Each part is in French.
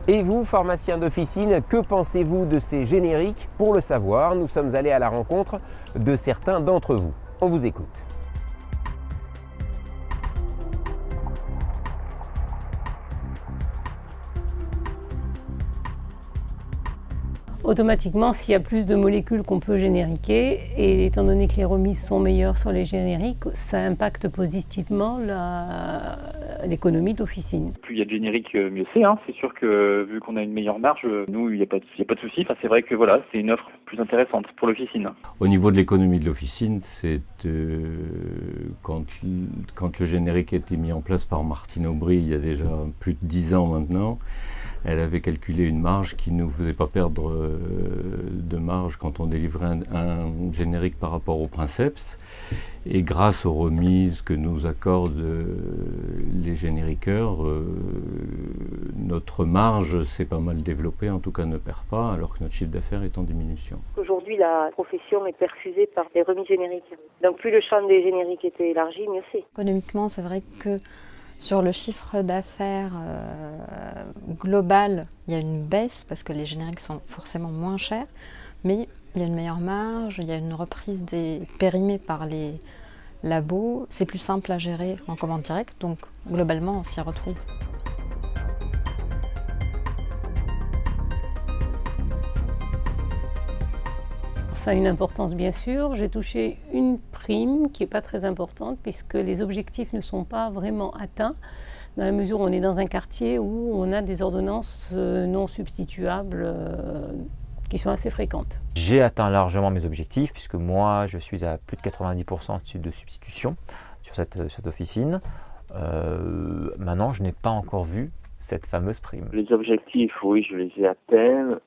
Et vous, pharmacien d'officine, que pensez-vous de ces génériques? Pour le savoir, nous sommes allés à la rencontre de certains d'entre vous. On vous écoute. Automatiquement, s'il y a plus de molécules qu'on peut génériquer, et étant donné que les remises sont meilleures sur les génériques, ça impacte positivement l'économie d'officine. Plus il y a de génériques, mieux c'est. C'est sûr que vu qu'on a une meilleure marge, nous, il n'y a pas de souci. Enfin, c'est vrai que voilà, c'est une offre plus intéressante pour l'officine. Au niveau de l'économie de l'officine, c'est quand le générique a été mis en place par Martine Aubry il y a déjà plus de 10 ans maintenant, elle avait calculé une marge qui ne nous faisait pas perdre de marge quand on délivrait un générique par rapport au Princeps. Et grâce aux remises que nous accordent les génériqueurs, notre marge s'est pas mal développée, en tout cas ne perd pas, alors que notre chiffre d'affaires est en diminution. Aujourd'hui, la profession est perfusée par les remises génériques. Donc plus le champ des génériques est élargi, mieux c'est. Économiquement, c'est vrai que sur le chiffre d'affaires global, il y a une baisse parce que les génériques sont forcément moins chers, mais il y a une meilleure marge, il y a une reprise des périmés par les labos, c'est plus simple à gérer en commande directe, donc globalement on s'y retrouve. Ça a une importance bien sûr. J'ai touché une prime qui n'est pas très importante puisque les objectifs ne sont pas vraiment atteints dans la mesure où on est dans un quartier où on a des ordonnances non substituables qui sont assez fréquentes. J'ai atteint largement mes objectifs puisque moi je suis à plus de 90% de substitution sur cette officine. Maintenant je n'ai pas encore vu cette fameuse prime. Les objectifs, oui, je les ai atteints.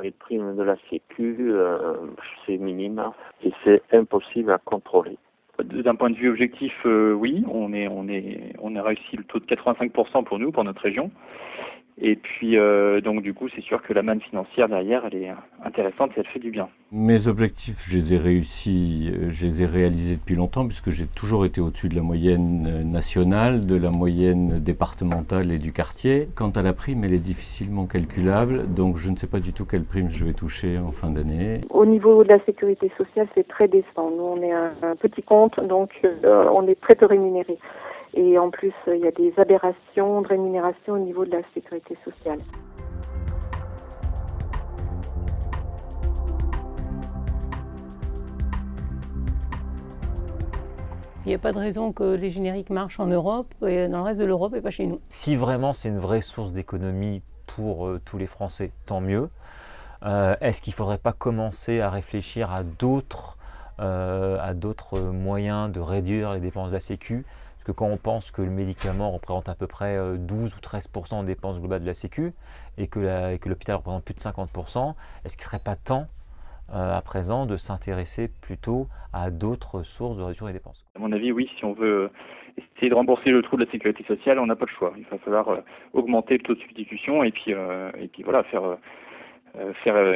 Les primes de la Sécu, c'est minime et c'est impossible à contrôler. D'un point de vue objectif, oui, on a réussi le taux de 85% pour nous, pour notre région. Et puis, donc du coup, c'est sûr que la manne financière derrière, elle est intéressante et elle fait du bien. Mes objectifs, je les ai réussis, je les ai réalisés depuis longtemps puisque j'ai toujours été au-dessus de la moyenne nationale, de la moyenne départementale et du quartier. Quant à la prime, elle est difficilement calculable, donc je ne sais pas du tout quelle prime je vais toucher en fin d'année. Au niveau de la sécurité sociale, c'est très décevant. Nous, on est un petit compte, donc on est très peu rémunérés. Et en plus, il y a des aberrations de rémunération au niveau de la sécurité sociale. Il n'y a pas de raison que les génériques marchent en Europe et dans le reste de l'Europe et pas chez nous. Si vraiment c'est une vraie source d'économie pour tous les Français, tant mieux. Est-ce qu'il ne faudrait pas commencer à réfléchir à d'autres moyens de réduire les dépenses de la Sécu ? Parce que quand on pense que le médicament représente à peu près 12 ou 13% des dépenses globales de la Sécu et que l'hôpital représente plus de 50%, est-ce qu'il ne serait pas temps à présent de s'intéresser plutôt à d'autres sources de réduction des dépenses? À mon avis, oui, si on veut essayer de rembourser le trou de la sécurité sociale, on n'a pas le choix. Il va falloir augmenter le taux de substitution et puis voilà, faire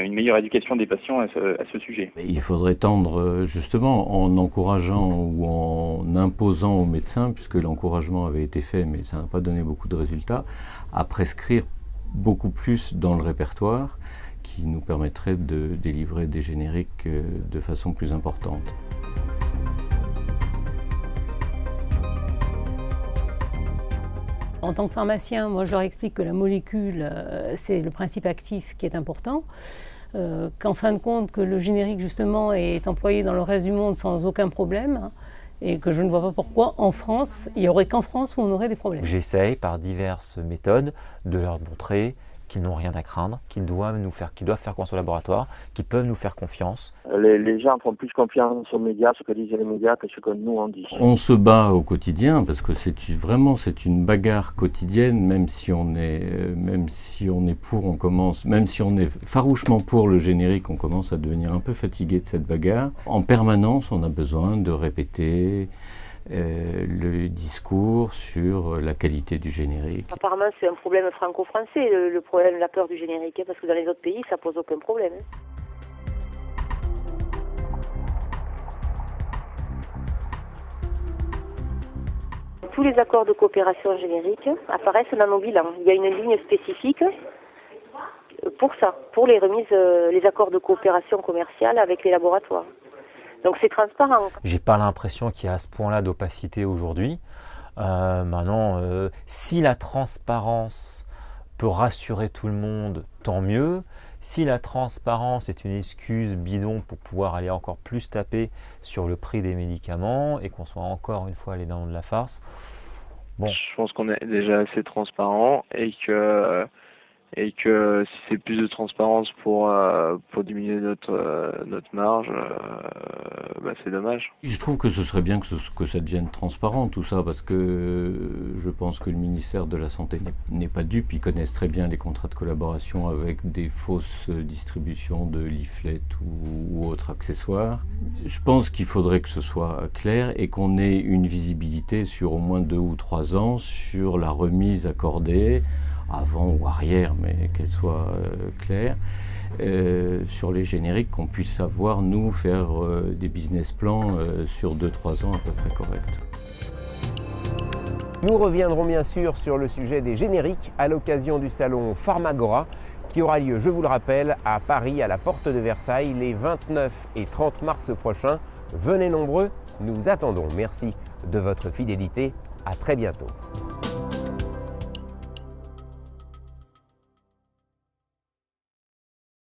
une meilleure éducation des patients à ce sujet. Il faudrait tendre justement en encourageant ou en imposant aux médecins, puisque l'encouragement avait été fait mais ça n'a pas donné beaucoup de résultats, à prescrire beaucoup plus dans le répertoire qui nous permettrait de délivrer des génériques de façon plus importante. En tant que pharmacien, moi je leur explique que la molécule, c'est le principe actif qui est important, qu'en fin de compte, que le générique justement est employé dans le reste du monde sans aucun problème, et que je ne vois pas pourquoi en France, il n'y aurait qu'en France où on aurait des problèmes. J'essaye par diverses méthodes de leur montrer qu'ils n'ont rien à craindre, qu'ils doivent faire confiance au laboratoire, qu'ils peuvent nous faire confiance. Les gens font plus confiance aux médias, ce que disent les médias, que ce que nous on dit. On se bat au quotidien parce que c'est une bagarre quotidienne, même si on est farouchement pour le générique, on commence à devenir un peu fatigué de cette bagarre. En permanence, on a besoin de répéter le discours sur la qualité du générique. Apparemment, c'est un problème franco-français, le problème, la peur du générique, parce que dans les autres pays, ça pose aucun problème. tous les accords de coopération génériques apparaissent dans nos bilans. Il y a une ligne spécifique pour ça, pour les remises, les accords de coopération commerciale avec les laboratoires. Donc c'est transparent. J'ai pas l'impression qu'il y a à ce point-là d'opacité aujourd'hui. Maintenant, si la transparence peut rassurer tout le monde, tant mieux. Si la transparence est une excuse bidon pour pouvoir aller encore plus taper sur le prix des médicaments et qu'on soit encore une fois les dents de la farce, bon. Je pense qu'on est déjà assez transparent et que si c'est plus de transparence pour diminuer notre marge, c'est dommage. Je trouve que ce serait bien que ça devienne transparent tout ça, parce que je pense que le ministère de la Santé n'est pas dupe. Ils connaissent très bien les contrats de collaboration avec des fausses distributions de leaflets ou autres accessoires. Je pense qu'il faudrait que ce soit clair et qu'on ait une visibilité sur au moins 2 ou 3 ans sur la remise accordée, avant ou arrière, mais qu'elle soit claire, sur les génériques, qu'on puisse savoir, nous, faire des business plans sur 2-3 ans à peu près corrects. Nous reviendrons bien sûr sur le sujet des génériques à l'occasion du salon Pharmagora qui aura lieu, je vous le rappelle, à Paris, à la porte de Versailles, les 29 et 30 mars prochains. Venez nombreux, nous attendons. Merci de votre fidélité. À très bientôt.